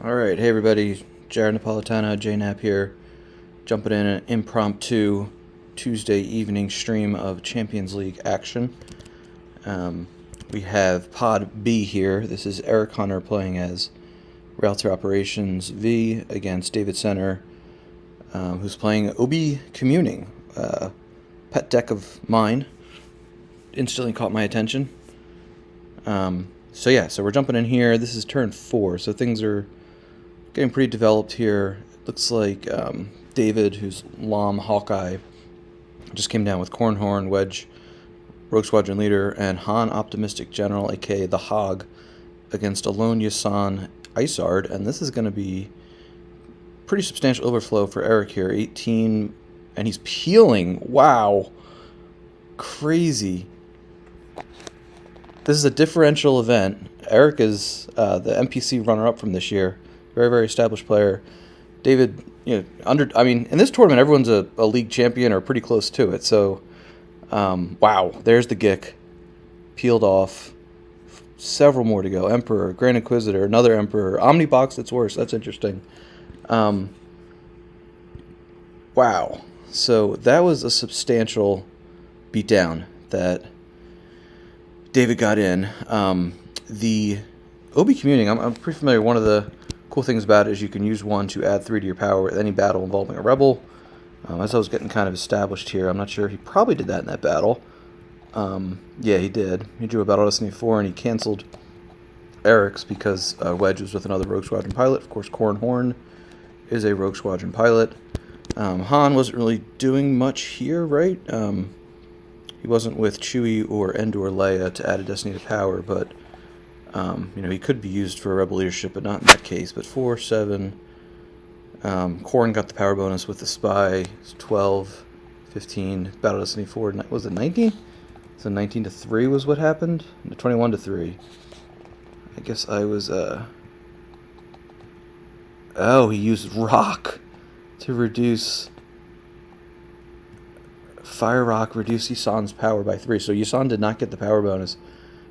Alright, hey everybody, Jared Napolitano, JNAP here, jumping in an impromptu Tuesday evening stream of Champions League action. We have Pod B here. This is Eric Hunter playing as Ralltiir Operations V against David Center, who's playing ObiCommuning, pet deck of mine. Instantly caught my attention. So we're jumping in here. This is turn 4, so things are getting pretty developed here. It looks like David, who's LOMHawkeye, just came down with Cornhorn, Wedge, Rogue Squadron Leader, and Han Optimistic General, aka the Hog, against Alone Yasan Isard, and this is going to be pretty substantial overflow for Eric here. 18, and he's peeling. Wow. Crazy. This is a differential event. Eric is the NPC runner-up from this year. Very, very established player. David, in this tournament, everyone's a league champion or pretty close to it. So, wow, there's the Gick. Peeled off. Several more to go. Emperor, Grand Inquisitor, another Emperor. Omnibox, that's worse. That's interesting. Wow. So that was a substantial beatdown that David got in. The ObiCommuning, I'm pretty familiar. One of the cool things about it is you can use one to add 3 to your power with any battle involving a rebel. As I was getting kind of established here, I'm not sure. He probably did that in that battle. Yeah, he did. He drew a Battle Destiny 4 and he canceled Eric's because Wedge was with another Rogue Squadron pilot. Of course, Cornhorn is a Rogue Squadron pilot. Han wasn't really doing much here, right? He wasn't with Chewie or Endor Leia to add a Destiny to power, but he could be used for Rebel leadership, but not in that case. But 4, 7. Corn got the power bonus with the Spy. 12, 15. Battle Destiny 4. Was it 19? So 19 to 3 was what happened. 21 to 3. I guess I was. Oh, he used Rock to reduce. Fire Rock reduced Yasan's power by 3. So Yasan did not get the power bonus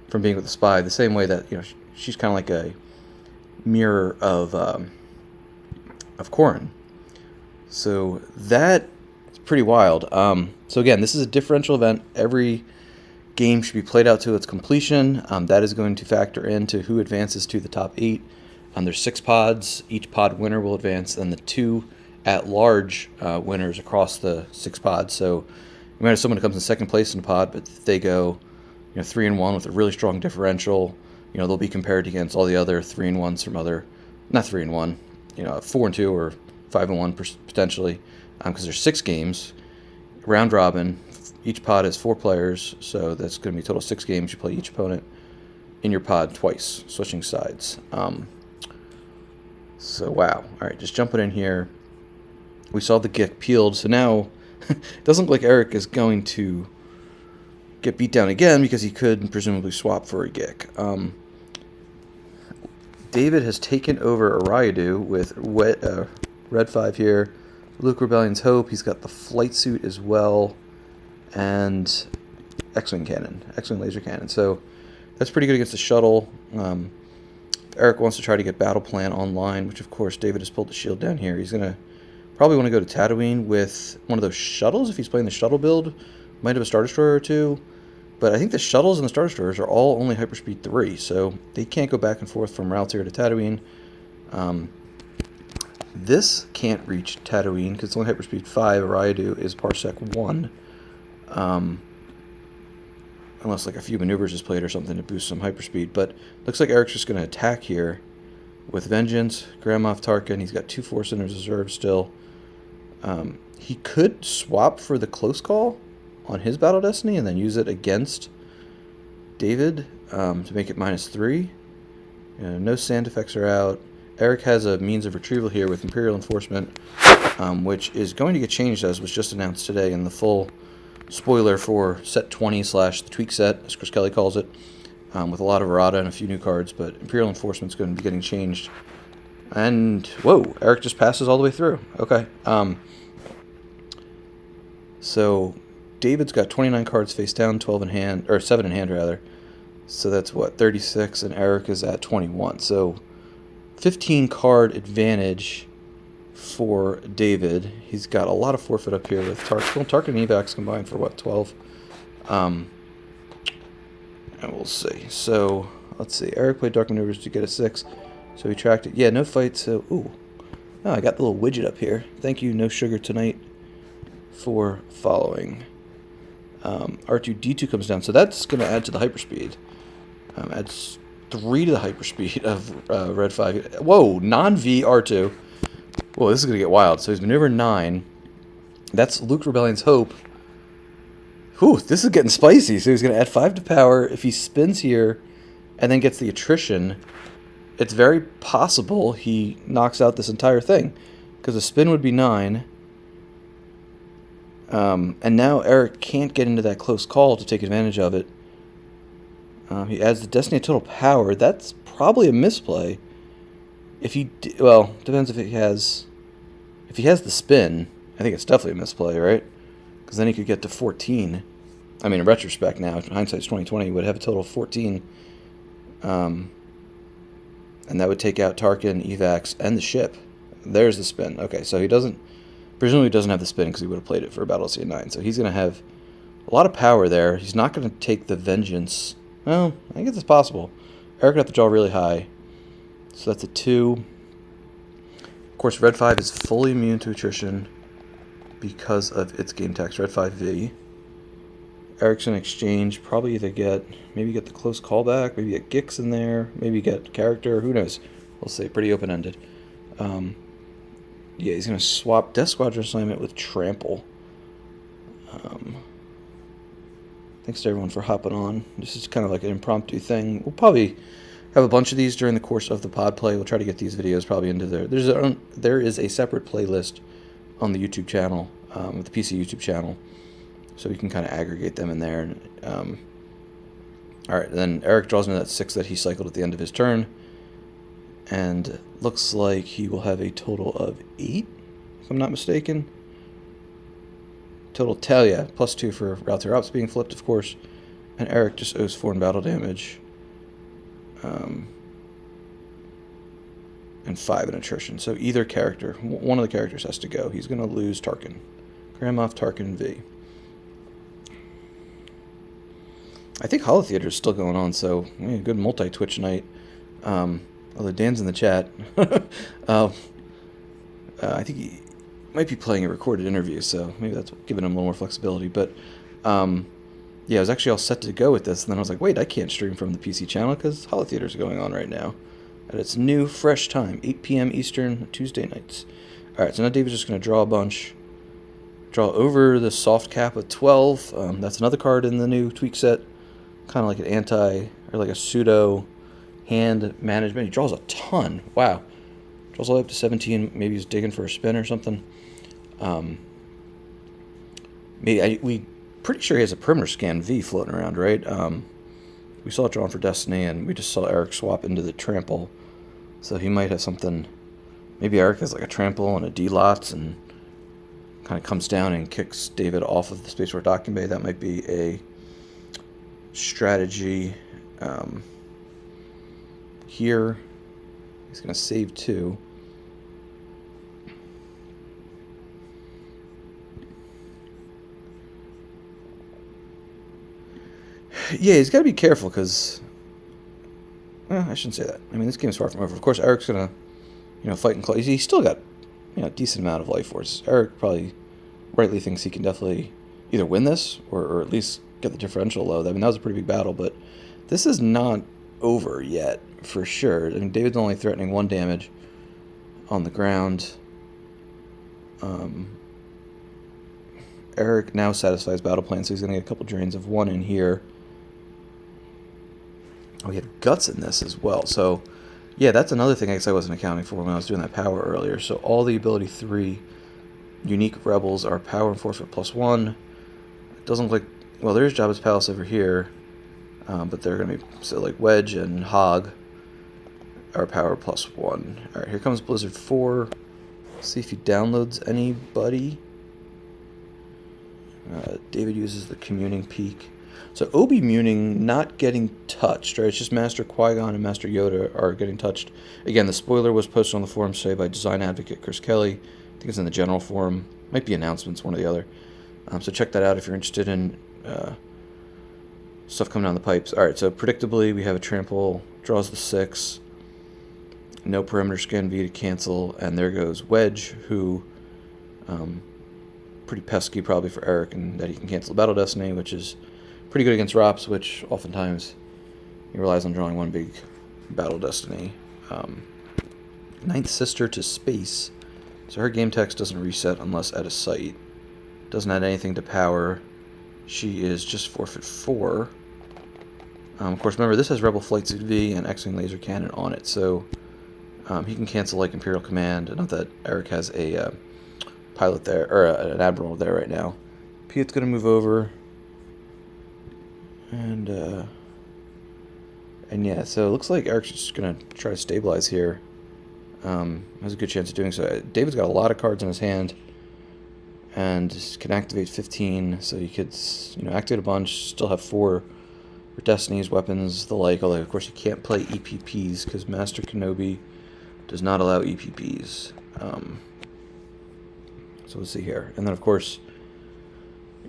from being with the Spy, the same way that she's kind of like a mirror of Corrin. So that is pretty wild. So again, this is a differential event. Every game should be played out to its completion. That is going to factor into who advances to the top 8. There's 6 pods. Each pod winner will advance, and the 2 at-large winners across the 6 pods. So you might have someone who comes in second place in the pod, but they go 3-1 with a really strong differential. They'll be compared against all the other 3-1s from other, not 3-1, 4-2 or 5-1 potentially, because there's 6 games, round robin. Each pod has 4 players, so that's going to be a total of 6 games. You play each opponent in your pod twice, switching sides. So wow. All right, just jumping in here. We saw the Gick peeled, so now it doesn't look like Eric is going to get beat down again because he could presumably swap for a Gick. David has taken over Ariadu with Red 5 here. Luke Rebellion's Hope. He's got the flight suit as well, and X-Wing cannon, X-Wing laser cannon. So that's pretty good against the shuttle. Eric wants to try to get Battle Plan online, which of course David has pulled the shield down here. He's going to probably want to go to Tatooine with one of those shuttles if he's playing the shuttle build. Might have a Star Destroyer or 2. But I think the shuttles and the Star Destroyers are all only Hyperspeed 3, so they can't go back and forth from Ralltiir to Tatooine. This can't reach Tatooine because it's only Hyperspeed 5. Ariadu is Parsec 1. Unless like a few maneuvers is played or something to boost some hyperspeed. But looks like Eric's just going to attack here with Vengeance, Grand Moff Tarkin. He's got 2 Force in his reserve still. He could swap for the Close Call on his Battle Destiny and then use it against David to make it -3. No sand effects are out. Eric has a means of retrieval here with Imperial Enforcement, which is going to get changed as was just announced today in the full spoiler for set 20 / the tweak set, as Chris Kelly calls it, with a lot of errata and a few new cards, but Imperial Enforcement's going to be getting changed. And, whoa, Eric just passes all the way through. Okay. So David's got 29 cards face down, 12 in hand, or 7 in hand rather. So that's what, 36, and Eric is at 21. So 15 card advantage for David. He's got a lot of forfeit up here with Tarkin and Evacs combined for what, 12? And we'll see. So let's see. Eric played Dark Maneuvers to get a 6. So he tracked it. Yeah, no fight. So, ooh. Oh, I got the little widget up here. Thank you, No Sugar Tonight, for following. R2-D2 comes down. So that's going to add to the hyperspeed. Adds 3 to the hyperspeed of Red 5. Whoa, non-V R2. Whoa, this is going to get wild. So he's maneuver 9. That's Luke Rebellion's Hope. Whew, this is getting spicy. So he's going to add 5 to power. If he spins here and then gets the attrition, it's very possible he knocks out this entire thing. Because the spin would be 9. And now Eric can't get into that close call to take advantage of it. He adds the Destiny of Total Power. That's probably a misplay. If he... Well, depends if he has... If he has the spin, I think it's definitely a misplay, right? Because then he could get to 14. I mean, in retrospect now, hindsight's 2020, he would have a total of 14. And that would take out Tarkin, Evacs, and the ship. There's the spin. Okay, so he doesn't... Presumably he doesn't have the spin because he would have played it for a Battle of C9. So he's going to have a lot of power there. He's not going to take the Vengeance. Well, I guess it's possible. Eric got the draw really high. So that's a 2. Of course, Red 5 is fully immune to attrition because of its game tax. Red 5V. Eric's going to exchange. Probably either get... Maybe get the close callback. Maybe get Gix in there. Maybe get character. Who knows? We'll see. Pretty open-ended. Yeah, he's going to swap Death Squadron assignment with Trample. Thanks to everyone for hopping on. This is kind of like an impromptu thing. We'll probably have a bunch of these during the course of the pod play. We'll try to get these videos probably into there. There is a separate playlist on the YouTube channel, the PC YouTube channel, so we can kind of aggregate them in there. All right, then Eric draws into that 6 that he cycled at the end of his turn. And looks like he will have a total of 8, if I'm not mistaken. Total Talia, +2 for Ralltiir Ops being flipped, of course. And Eric just owes 4 in battle damage. And 5 in attrition. So either character, one of the characters has to go. He's going to lose Tarkin. Grand Moff Tarkin V. I think Holotheater is still going on, so a good multi-Twitch night. Although Dan's in the chat. I think he might be playing a recorded interview, so maybe that's giving him a little more flexibility. But, yeah, I was actually all set to go with this, and then I was like, wait, I can't stream from the PC channel because Holotheater is going on right now. At its new, fresh time, 8 p.m. Eastern, Tuesday nights. All right, so now David's just going to draw a bunch. Draw over the soft cap of 12. That's another card in the new tweak set. Kind of like an or like a pseudo... hand management. He draws a ton. Wow. Draws all the way up to 17. Maybe he's digging for a spin or something. We pretty sure he has a perimeter scan V floating around, right? We saw it drawn for Destiny, and we just saw Eric swap into the trample. So he might have something. Maybe Eric has like a trample and a D-lots and kind of comes down and kicks David off of the Space War docking bay. That might be a strategy. Here, he's going to save 2. Yeah, he's got to be careful because... I shouldn't say that. I mean, this game is far from over. Of course, Eric's going to, fight and claw. He's still got, a decent amount of life force. Eric probably rightly thinks he can definitely either win this or at least get the differential low. I mean, that was a pretty big battle, but this is not over yet. For sure. I mean, David's only threatening 1 damage on the ground. Eric now satisfies battle plan, so he's going to get a couple drains of 1 in here. Oh, he had guts in this as well. So, yeah, that's another thing I guess I wasn't accounting for when I was doing that power earlier. So all the ability 3 unique rebels are power and forfeit +1. It doesn't look like... Well, there's Jabba's Palace over here. But they're going to be... So, like, Wedge and Hog are power +1. Alright, here comes Blizzard 4. Let's see if he downloads anybody. David uses the Communing peak. So ObiCommuning not getting touched, right? It's just Master Qui-Gon and Master Yoda are getting touched. Again, the spoiler was posted on the forum today by design advocate Chris Kelly. I think it's in the general forum. Might be announcements, one or the other. So check that out if you're interested in stuff coming down the pipes. All right, so predictably, we have a trample, draws the 6. No perimeter scan V to cancel, and there goes Wedge, who pretty pesky probably for Eric, and that he can cancel Battle Destiny, which is pretty good against Rops, which oftentimes he relies on drawing one big Battle Destiny. Ninth Sister to space, so her game text doesn't reset unless at a site. Doesn't add anything to power. She is just forfeit 4. Of course, remember, this has Rebel Flight Suit V and X-Wing Laser Cannon on it, so he can cancel like Imperial Command. Not that Eric has a pilot there, or an Admiral there right now. Piet's going to move over. And yeah, so it looks like Eric's just going to try to stabilize here. Has a good chance of doing so. David's got a lot of cards in his hand. And can activate 15, so you could, activate a bunch, still have 4 for Destinies, weapons, the like, although of course you can't play EPPs because Master Kenobi does not allow EPPs. So we'll see here. And then of course,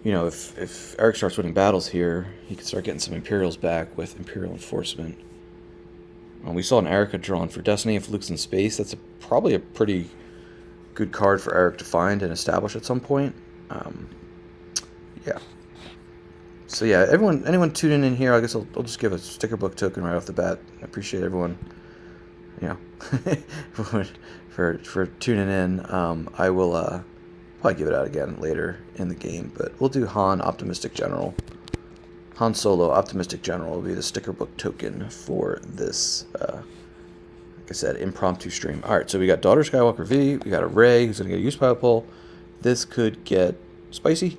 if Eric starts winning battles here, he could start getting some Imperials back with Imperial Enforcement. We saw an Erica drawn for Destiny. If Luke's in space, that's probably a pretty good card for Eric to find and establish at some point. Yeah. So yeah, anyone tuning in here, I guess I'll just give a sticker book token right off the bat. I appreciate everyone, for tuning in. I will probably give it out again later in the game, but we'll do Han Optimistic General. Han Solo Optimistic General will be the sticker book token for this, like I said, impromptu stream. Alright, so we got Daughter Skywalker V, we got a Rey who's going to get a use pilot pull. This could get spicy.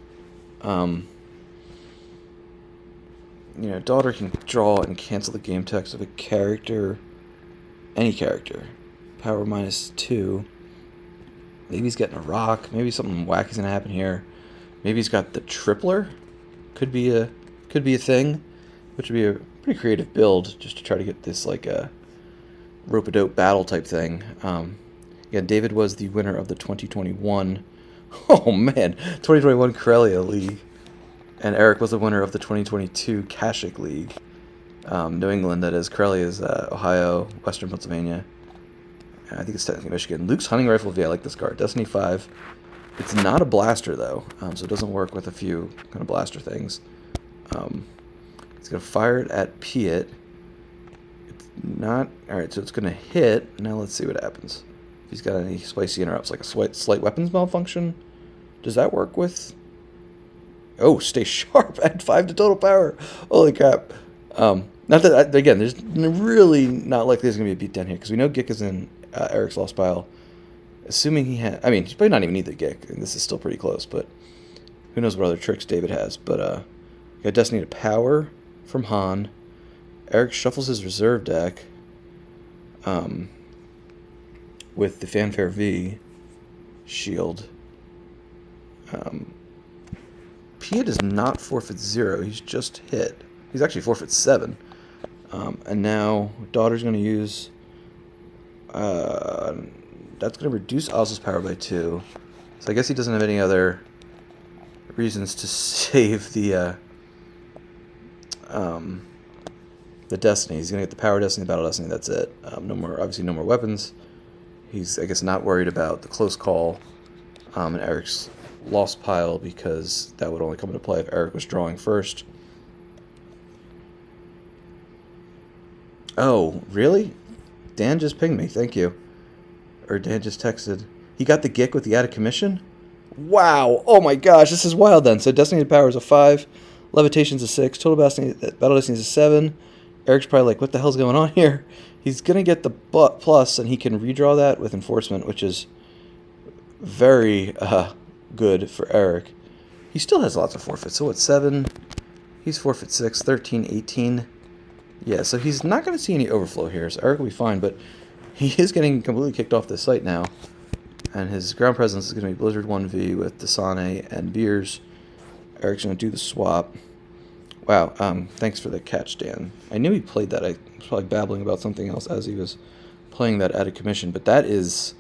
Daughter can draw and cancel the game text of a character, any character. Power -2. Maybe he's getting a rock. Maybe something wacky's going to happen here. Maybe he's got the Tripler. Could be a thing, which would be a pretty creative build just to try to get this like a rope-a-dope battle type thing. Yeah, David was the winner of the 2021 2021 Corellia League, and Eric was the winner of the 2022 Kashyyyk League. New England, that is. Corellia is Ohio, Western Pennsylvania. I think it's technically Michigan. Luke's Hunting Rifle V, I like this card. Destiny 5. It's not a blaster though, so it doesn't work with a few kind of blaster things. It's going to fire it at Piet. It's not... Alright, so it's going to hit. Now let's see what happens. If he's got any spicy interrupts, like a slight weapons malfunction. Does that work with... Oh, stay sharp. Add 5 to total power. Holy crap. Not that... Again, there's really not likely there's going to be a beatdown here, because we know Gick is in Eric's Lost Pile. Assuming he has... I mean, he's probably not even need the Gick, and this is still pretty close, but... Who knows what other tricks David has, but... Got Destiny to power from Han. Eric shuffles his reserve deck with the Fanfare V shield. Pia does not forfeit 0. He's just hit. He's actually forfeit 7. And now Daughter's going to use... that's going to reduce Oz's power by 2. So I guess he doesn't have any other reasons to save the Destiny. He's gonna get the Power Destiny, Battle Destiny, that's it. No more weapons. He's, I guess, not worried about the close call in Eric's Lost Pile, because that would only come into play if Eric was drawing first. Oh, really? Dan just pinged me, thank you. Or Dan just texted. He got the Gick with the out of commission? Wow! Oh my gosh, this is wild then. So Destiny to Power is a 5. Levitation's a 6. Total Battle Destiny's a 7. Eric's probably like, what the hell's going on here? He's going to get the plus, and he can redraw that with Enforcement, which is very good for Eric. He still has lots of forfeits. So it's 7. He's forfeit 6, 13, 18. Yeah, so he's not going to see any overflow here, so Eric will be fine, but he is getting completely kicked off this site now. And his ground presence is going to be Blizzard 1V with Dasane and Beers. Eric's going to do the swap. Wow. Thanks for the catch, Dan. I knew he played that. I was probably babbling about something else as he was playing that out of commission. But that is,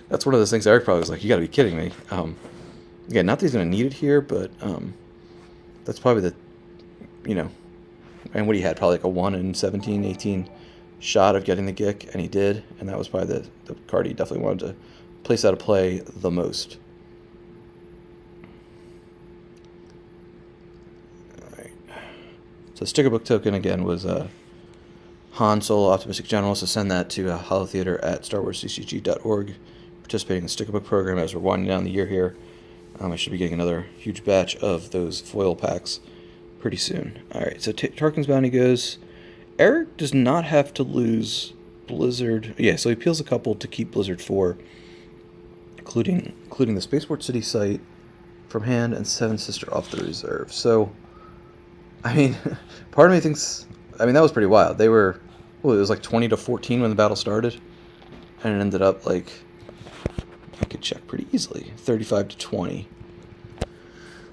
that's one of those things Eric probably was like, you got to be kidding me. Again, not that he's going to need it here, but that's probably the, you know, and what he had, probably like a 1 in 17, 18 shot of getting the Gick, and he did. And that was probably the card he definitely wanted to place out of play the most. So the sticker book token, again, was Han Solo Optimistic General, so send that to holotheater at starwarsccg.org. Participating in the sticker book program as we're winding down the year here. I should be getting another huge batch of those foil packs pretty soon. Alright, so Tarkin's Bounty goes. Eric does not have to lose Blizzard. Yeah, so he peels a couple to keep Blizzard 4, including the Spaceport City site from hand and Seven Sister off the reserve. So, I mean, part of me thinks, I mean, that was pretty wild. They were, well, it was like 20-14 when the battle started, and it ended up like, I could check pretty easily, 35-20.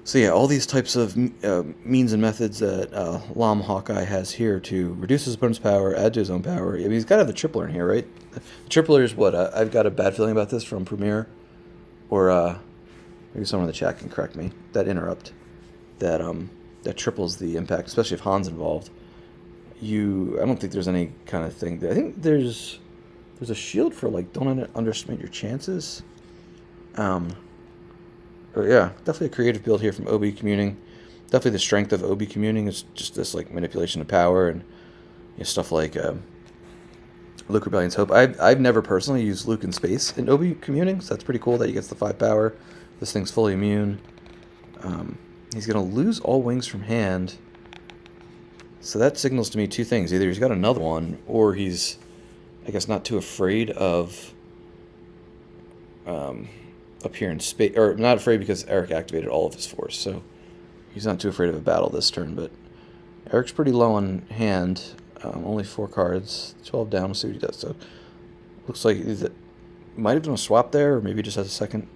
So yeah, all these types of means and methods that LOMHawkeye has here to reduce his opponent's power, add to his own power. I mean, he's got to have the tripler in here, right? The tripler is what? I've got a bad feeling about this from Premiere, or maybe someone in the chat can correct me. That interrupt, that triples the impact, especially if Han's involved. I don't think there's any kind of thing there. I think there's a shield for like don't underestimate your chances. But yeah, definitely a creative build here from ObiCommuning. Definitely the strength of ObiCommuning is just this like manipulation of power and stuff like Luke Rebellion's Hope. I've never personally used Luke in space in ObiCommuning, so that's pretty cool that he gets the 5 power. This thing's fully immune. He's going to lose all wings from hand. So that signals to me two things. Either he's got another one, or he's, I guess, not too afraid of up here in space, or not afraid because Eric activated all of his force, so he's not too afraid of a battle this turn. But Eric's pretty low on hand, only 4 cards, 12 down. We'll see what he does. So looks like he might have done a swap there, or maybe just has a second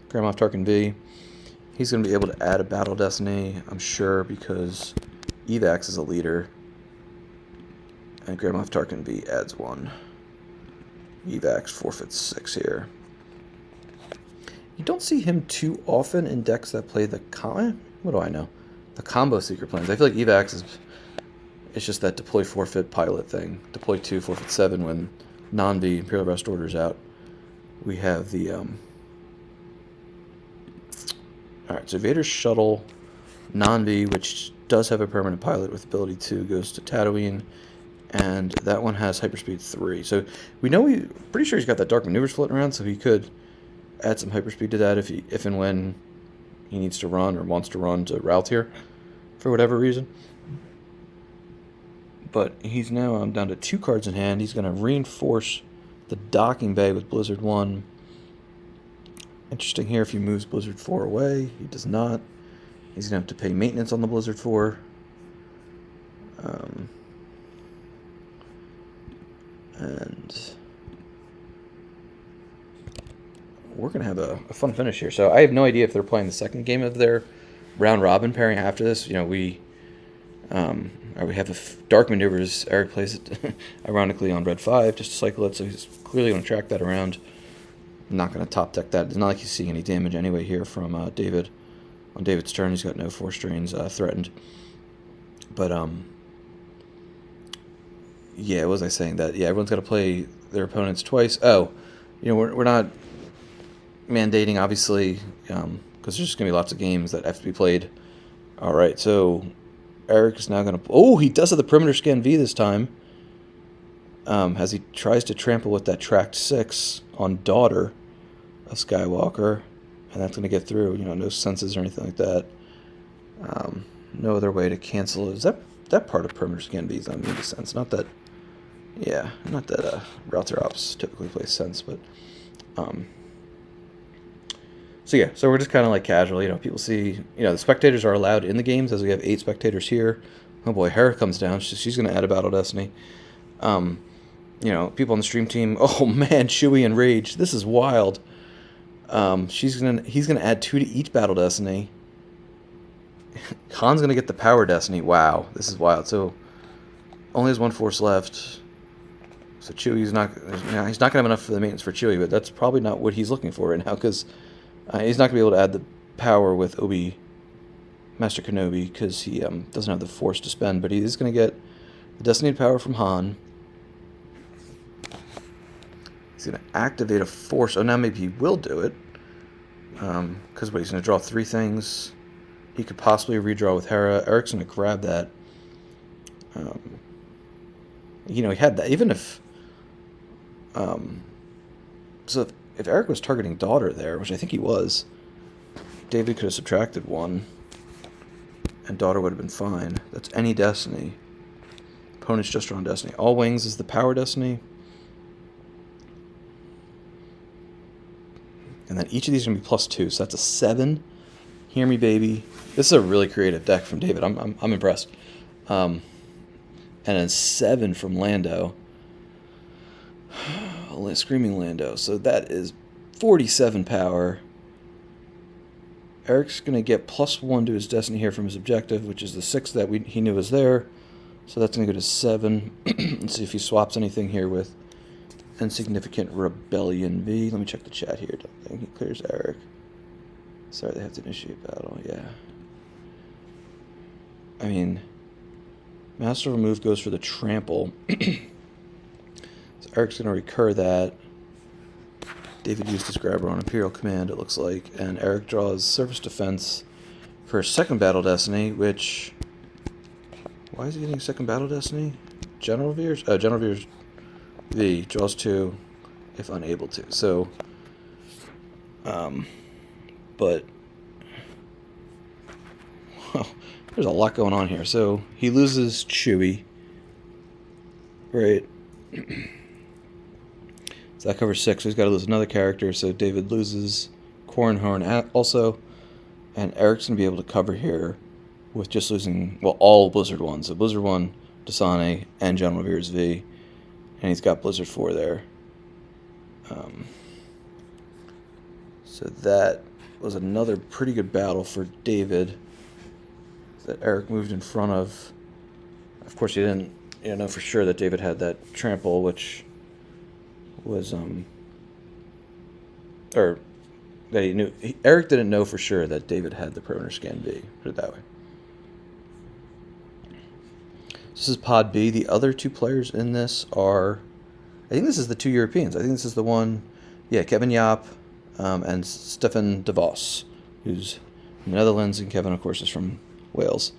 Grand Moff Tarkin V. He's going to be able to add a Battle Destiny, I'm sure, because Evax is a leader, and Grand Moff Tarkin V adds 1. Evax forfeits 6 here. You don't see him too often in decks that play the what do I know? The combo secret plans. I feel like Evax it's just that deploy forfeit pilot thing. Deploy 2, forfeit 7 when non-V Imperial Rest Order's out. We have the alright, so Vader's shuttle non-V, which does have a permanent pilot with ability 2, goes to Tatooine, and that one has hyperspeed 3. So we know pretty sure he's got that dark maneuvers floating around, so he could add some hyperspeed to that if and when he needs to run or wants to run to Ralltiir for whatever reason. But he's now down to 2 cards in hand. He's going to reinforce the docking bay with Blizzard 1. Interesting here, if he moves Blizzard 4 away, he does not. He's going to have to pay maintenance on the Blizzard 4. And we're going to have a fun finish here. So I have no idea if they're playing the second game of their round robin pairing after this. We have Dark Maneuvers. Eric plays it ironically on red 5 just to cycle it, so he's clearly going to track that around. I'm not going to top deck that. It's not like he's seeing any damage anyway here from David. On David's turn, he's got no force drains threatened. But yeah, what was I saying? That everyone's got to play their opponents twice. Oh, we're not mandating, obviously, because there's just going to be lots of games that have to be played. All right, so Eric is now going to... Oh, he does have the perimeter scan V this time, as he tries to trample with that tracked 6 on Daughter of Skywalker, and that's going to get through. No senses or anything like that. No other way to cancel it. Is that part of perimeter scan V is not making sense? Not that Ralltiir Ops typically plays sense, but... So we're just kind of like casual, people see, the spectators are allowed in the games, as we have 8 spectators here. Oh boy, Hera comes down, she's going to add a Battle Destiny. People on the stream team, oh man, Chewie and Rage, this is wild. He's gonna add 2 to each Battle Destiny. Khan's going to get the Power Destiny. Wow, this is wild. So only has 1 force left. So Chewie's not, he's not going to have enough for the maintenance for Chewie, but that's probably not what he's looking for right now, because he's not going to be able to add the power with Master Kenobi, because he doesn't have the force to spend, but he is going to get the Destiny power from Han. He's going to activate a force. Oh, now maybe he will do it, because he's going to draw 3 things. He could possibly redraw with Hera. Eric's going to grab that. He had that. Even if... so if Eric was targeting daughter there, which I think he was, David could have subtracted 1, and daughter would have been fine. That's any Destiny. Opponent's just drawn Destiny. All wings is the Power Destiny. And then each of these are going to be +2, so that's a 7. Hear me, baby. This is a really creative deck from David. I'm impressed. And then 7 from Lando. Screaming Lando. So that is 47 power. Eric's going to get +1 to his Destiny here from his objective, which is the 6 that he knew was there. So that's going to go to 7. Let's see if he swaps anything here with Insignificant Rebellion V. Let me check the chat here. Don't think he clears Eric. Sorry, they have to initiate battle. Yeah. I mean, Master Remove goes for the trample. So Eric's going to recur that. David used his grabber on Imperial Command, it looks like. And Eric draws Surface Defense for his second Battle Destiny, which... Why is he getting second Battle Destiny? General Veers? Oh, General Veers V draws 2 if unable to. So, but... Well, there's a lot going on here. So, he loses Chewie. Right. So that covers 6. So he's got to lose another character. So David loses Cornhorn also. And Eric's going to be able to cover here with just losing, well, all Blizzard 1. So Blizzard 1, Dasane, and General Veers V. And he's got Blizzard 4 there. So that was another pretty good battle for David that Eric moved in front of. Of course, he didn't know for sure that David had that trample, which was, or that he knew. Eric didn't know for sure that David had the Perimeter Scan B. Put it that way. This is Pod B. The other 2 players in this are, I think this is the 2 Europeans. I think this is the one, yeah, Kevin Jaap and Stefan de Vos, who's from the Netherlands, and Kevin, of course, is from Wales.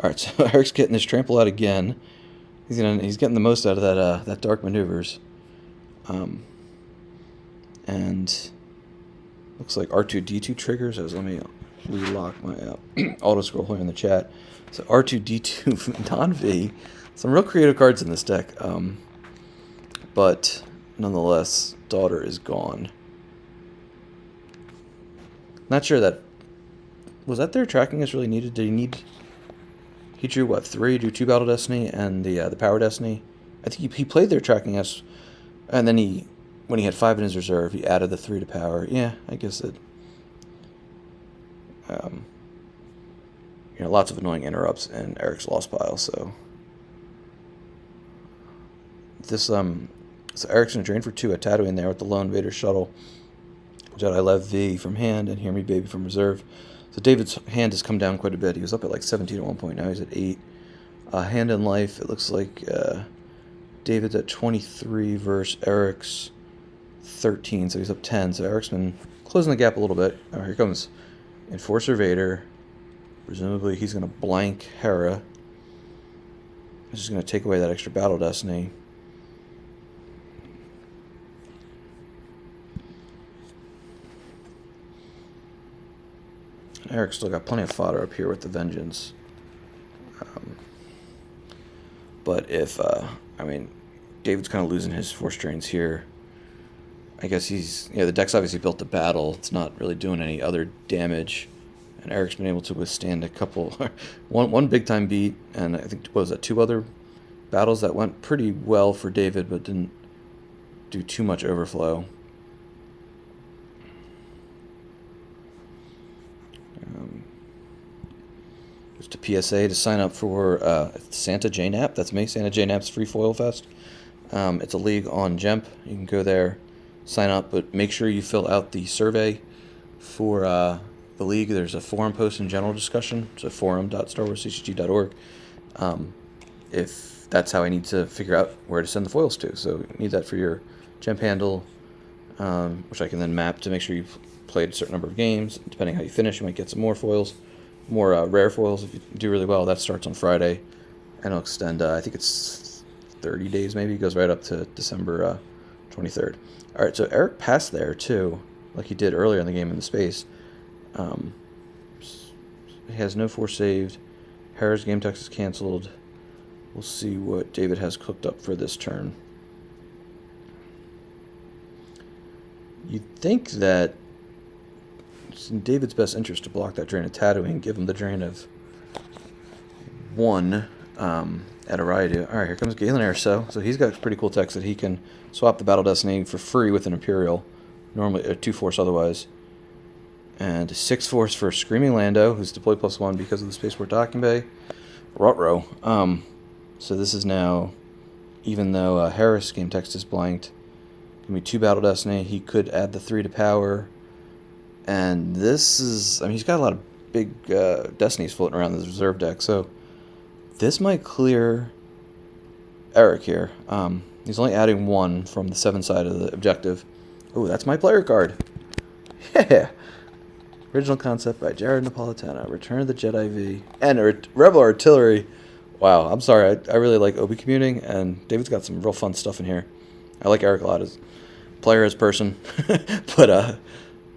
All right, so Eric's getting his trample out again. He's getting the most out of that dark maneuvers. And looks like R2-D2 triggers. Let me relock my auto scroll here in the chat. So R2-D2 non-V. Some real creative cards in this deck. But nonetheless, daughter is gone. Not sure that... Was that their tracking is really needed? Did he need... He drew, what, 3? Drew 2 Battle Destiny and the Power Destiny. I think he played their tracking as... And then when he had 5 in his reserve, he added the 3 to Power. Yeah, I guess it... lots of annoying interrupts in Eric's Lost Pile, so... This, so Eric's going to drain for 2 at Tatooine there with the Lone Vader Shuttle. Jedi Lev V from hand and Hear Me Baby from reserve. So David's hand has come down quite a bit. He was up at like 17 at one point. Now he's at 8. Hand in Life, it looks like David's at 23 versus Eric's 13. So he's up 10. So Eric's been closing the gap a little bit. Oh, here comes Enforcer Vader. Presumably he's going to blank Hera. He's just going to take away that extra Battle Destiny. Eric's still got plenty of fodder up here with the Vengeance. But if, David's kind of losing his force drains here. I guess the deck's obviously built to battle. It's not really doing any other damage. And Eric's been able to withstand a couple, one big time beat, and I think, what was that, 2 other battles that went pretty well for David, but didn't do too much overflow. just a PSA to sign up for Santa JNAP. That's me, Santa JNAP's Free Foil Fest. It's a league on Gemp. You can go there, sign up, but make sure you fill out the survey for the league. There's a forum post and general discussion. It's a forum.starwarsccg.org. If that's how I need to figure out where to send the foils to. So you need that for your Gemp handle, which I can then map to make sure you've played a certain number of games. Depending how you finish, you might get some more foils, more rare foils. If you do really well, that starts on Friday, and it'll extend, I think it's 30 days maybe. It goes right up to December 23rd. All right, so Eric passed there too, like he did earlier in the game in the space. He has no force saved. Harris game text is canceled. We'll see what David has cooked up for this turn. You'd think that it's in David's best interest to block that drain of Tatooine, give him the drain of 1 at Ariadu. Alright, here comes Galen Erso. So he's got pretty cool text that he can swap the Battle Destiny for free with an Imperial. Normally, 2 force otherwise. And 6 force for Screaming Lando, who's deployed +1 because of the Spaceport Docking Bay. Ruh-roh. So this is now, even though Harris game text is blanked, going to be 2 Battle Destiny. He could add the 3 to power. And this is, I mean, he's got a lot of big Destinies floating around this reserve deck. So this might clear Eric here. He's only adding 1 from the 7 side of the objective. Oh, that's my player card. Yeah. Original concept by Jared Napolitano. Return of the Jedi V. And Rebel Artillery. Wow, I'm sorry. I really like ObiCommuning, and David's got some real fun stuff in here. I like Eric a lot as player, as person, but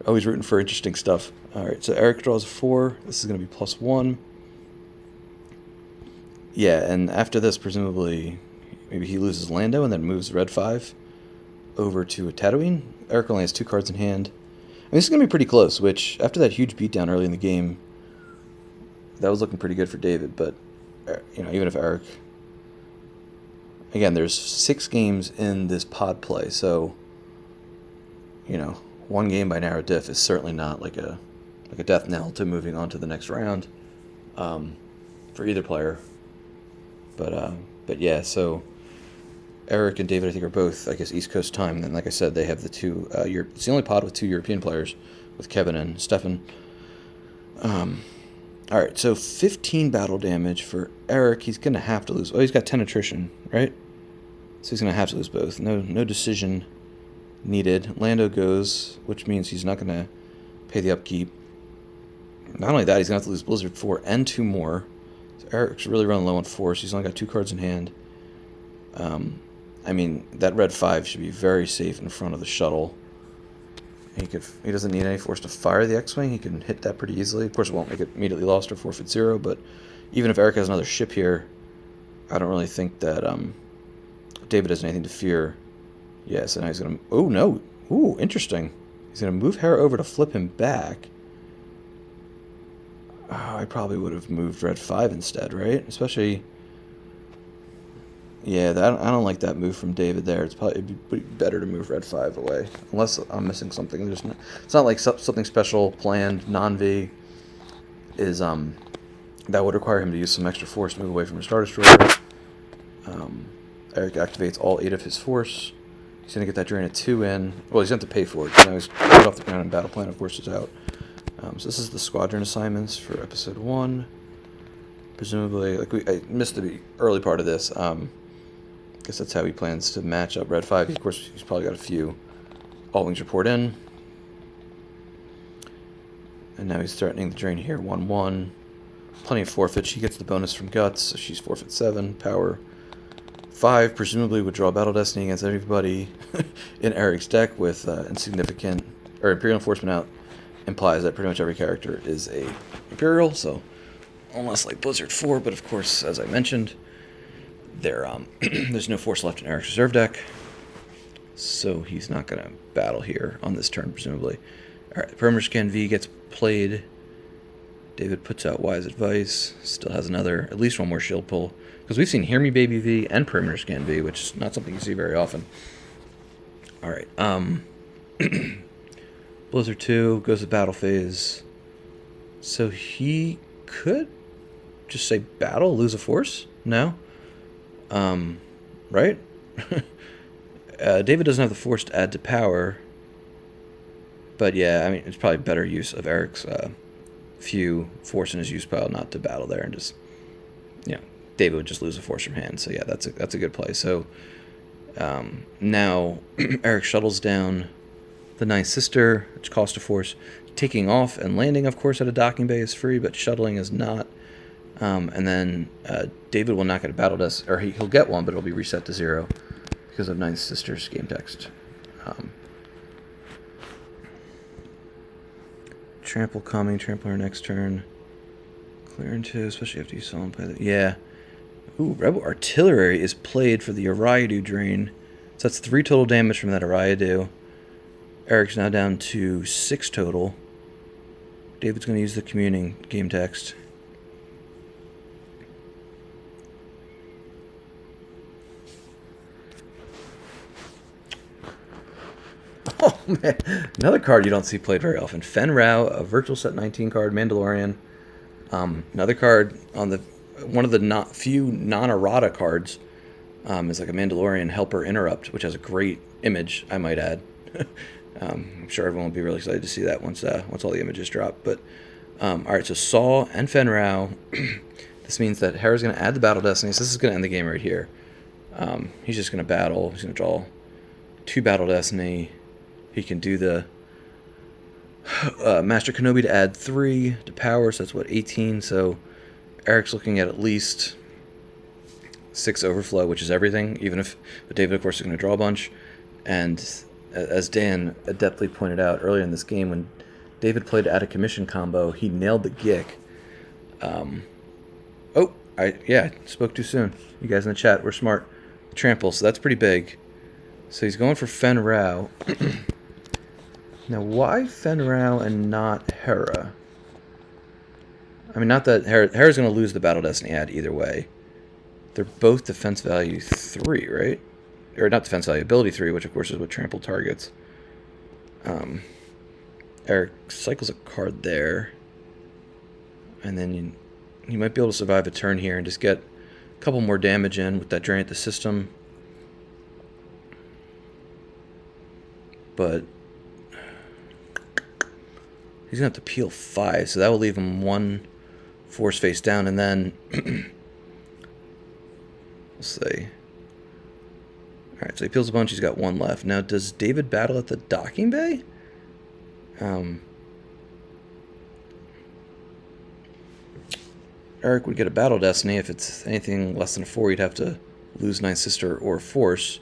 always rooting for interesting stuff. All right, so Eric draws 4. This is going to be +1. Yeah, and after this, presumably, maybe he loses Lando and then moves Red 5 over to a Tatooine. Eric only has 2 cards in hand. And this is going to be pretty close, which, after that huge beatdown early in the game, that was looking pretty good for David, but you know, even if Eric, again, there's 6 games in this pod play, so you know, 1 game by narrow diff is certainly not like a death knell to moving on to the next round for either player. But yeah, so Eric and David, I think, are both, I guess, East Coast time. And then, like I said, they have the 2 it's the only pod with 2 European players, with Kevin and Stefan. All right, so 15 battle damage for Eric. He's going to have to lose. Oh, he's got 10 attrition, right? So he's going to have to lose both. No decision needed. Lando goes, which means he's not going to pay the upkeep. Not only that, he's going to have to lose Blizzard 4 and 2 more. So Eric's really running low on force. He's only got 2 cards in hand. I mean, that Red 5 should be very safe in front of the shuttle. He doesn't need any force to fire the X-Wing. He can hit that pretty easily. Of course, it won't make it immediately lost or forfeit 0, but even if Eric has another ship here, I don't really think that David has anything to fear. Yeah, so now he's going to... Oh, no. Ooh, interesting. He's going to move Hera over to flip him back. Oh, I probably would have moved Red 5 instead, right? Especially... Yeah, I don't like that move from David there. It'd be better to move Red 5 away. Unless I'm missing something. It's not like something special planned, non-V, is, that would require him to use some extra force to move away from his Star Destroyer. Eric activates all 8 of his force. He's going to get that drain of 2 in. Well, he's going to have to pay for it. Now he's put off the ground and battle plan, of course, is out. So this is the squadron assignments for episode 1. Presumably, I missed the early part of this. I guess that's how he plans to match up Red 5. Of course, he's probably got a few All-Wings report in. And now he's threatening the drain here, 1-1. Plenty of forfeit. She gets the bonus from Guts, so she's forfeit 7. Power 5, presumably would draw Battle Destiny against everybody in Eric's deck with insignificant... Or Imperial Enforcement out implies that pretty much every character is a Imperial, so almost like Blizzard 4, but of course, as I mentioned... There's no force left in Eric's reserve deck, so he's not going to battle here on this turn, presumably. Alright, the Perimeter Scan V gets played. David puts out Wise Advice. Still has at least one more shield pull. Because we've seen Hear Me Baby V and Perimeter Scan V, which is not something you see very often. Alright, Blizzard 2 goes to battle phase. So he could just say battle, lose a force? No? Right? David doesn't have the force to add to power. But yeah, I mean, it's probably better use of Eric's few force in his use pile not to battle there, and just, David would just lose a force from hand. So yeah, that's a good play. So now Eric shuttles down the Ninth Sister, which costs a force. Taking off and landing, of course, at a docking bay is free, but shuttling is not. And then David will not get a battle desk, or he'll get one, but it'll be reset to 0 because of Ninth Sister's game text. Trample coming, trample her next turn. Clear into, especially after you saw him play that. Yeah. Ooh, Rebel Artillery is played for the Ariadu drain. So that's 3 total damage from that Ariadu. Eric's now down to 6 total. David's going to use the Communing game text. Oh, man. Another card you don't see played very often. Fen Rao, a virtual set 19 card, Mandalorian. Another card on one of the few non-errata cards is like a Mandalorian Helper Interrupt, which has a great image, I might add. I'm sure everyone will be really excited to see that once all the images drop. But all right, so Saw and Fen Rao. This means that Hera's going to add the Battle Destiny. So this is going to end the game right here. He's just going to battle. He's going to draw 2 Battle Destiny. He can do the Master Kenobi to add 3 to power, so that's 18. So Eric's looking at least 6 overflow, which is everything. But David, of course, is going to draw a bunch. And as Dan adeptly pointed out earlier in this game, when David played Out of Commission combo, he nailed the Gick. I spoke too soon. You guys in the chat were smart. Trample, so that's pretty big. So he's going for Fen Rao. Now, why Fen Rao and not Hera? I mean, not that Hera's going to lose the Battle Destiny ad either way. They're both defense value 3, right? Or not defense value, ability 3, which of course is what trample targets. Eric cycles a card there. And then you might be able to survive a turn here and just get a couple more damage in with that drain at the system. But he's going to have to peel 5, so that will leave him 1 force face down, and then we'll see. Alright, so he peels a bunch, he's got 1 left. Now, does David battle at the docking bay? Eric would get a Battle Destiny. If it's anything less than a 4, he'd have to lose Ninth Sister or Force.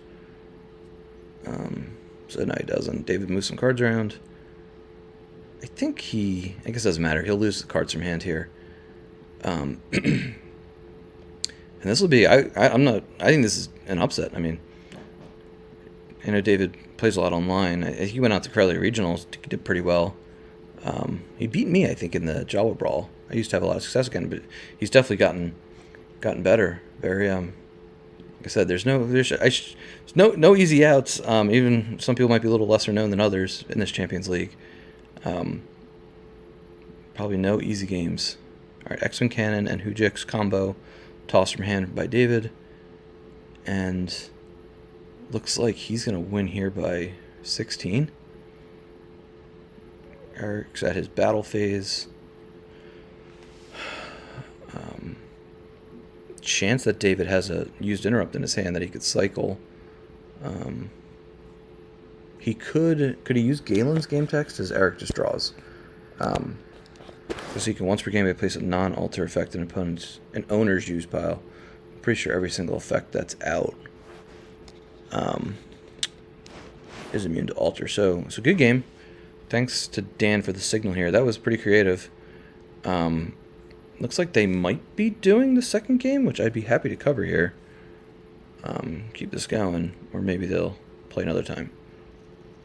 So no, he doesn't. David moves some cards around. I guess it doesn't matter. He'll lose the cards from hand here. And this will be, I think this is an upset. I mean, I know David plays a lot online. He went out to Corellia Regionals, he did pretty well. He beat me, I think, in the Jawa Brawl. I used to have a lot of success again, but he's definitely gotten better. Very, like I said, there's no easy outs. Even some people might be a little lesser known than others in this Champions League. Probably no easy games. All right, X-Wing Cannon and Hujix combo, tossed from hand by David, and looks like he's gonna win here by 16. Eric's at his battle phase. Chance that David has a used interrupt in his hand that he could cycle. He could he use Galen's game text as Eric just draws? So he can once per game place a non-alter effect in opponent's an owner's use pile. I'm pretty sure every single effect that's out is immune to alter. So good game. Thanks to Dan for the signal here. That was pretty creative. Looks like they might be doing the second game, which I'd be happy to cover here. Keep this going, or maybe they'll play another time.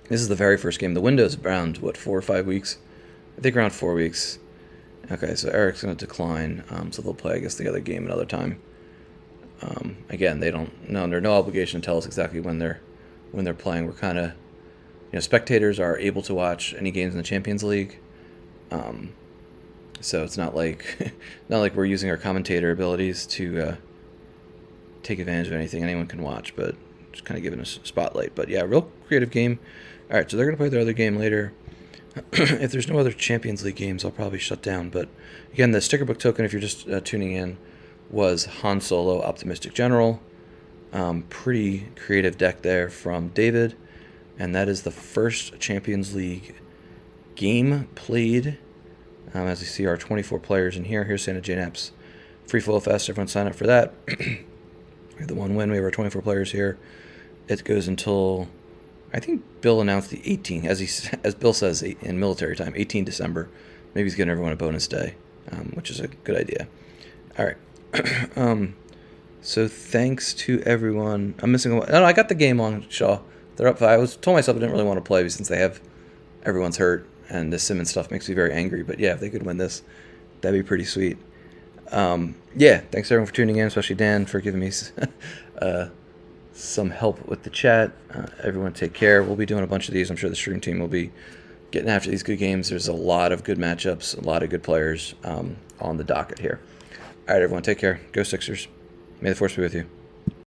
This is the very first game. The window's around, 4 or 5 weeks? I think around 4 weeks. Okay, so Eric's going to decline, so they'll play, I guess, the other game another time. Again, they don't know, under no obligation to tell us exactly when they're playing. We're kind of, spectators are able to watch any games in the Champions League. So it's not like not like we're using our commentator abilities to take advantage of anything anyone can watch, but just kind of giving us a spotlight. But yeah, real creative game. All right, so they're going to play their other game later. If there's no other Champions League games, I'll probably shut down. But again, the sticker book token, if you're just tuning in, was Han Solo Optimistic General. Pretty creative deck there from David. And that is the first Champions League game played. As you see, our 24 players in here. Here's Santa Jane App's Free Flow Fest. Everyone sign up for that. We have the one win. We have our 24 players here. It goes until, I think Bill announced the 18th, as Bill says in military time, 18 December. Maybe he's giving everyone a bonus day, which is a good idea. All right. So thanks to everyone. I'm missing one. No, I got the game on Shaw. They're up 5. I was told myself I didn't really want to play since everyone's hurt, and the Simmons stuff makes me very angry. But yeah, if they could win this, that'd be pretty sweet. Yeah, thanks everyone for tuning in, especially Dan for giving me some help with the chat. Everyone take care. We'll be doing a bunch of these. I'm sure the stream team will be getting after these good games. There's a lot of good matchups, a lot of good players on the docket here. All right, everyone, take care. Go Sixers. May the force be with you.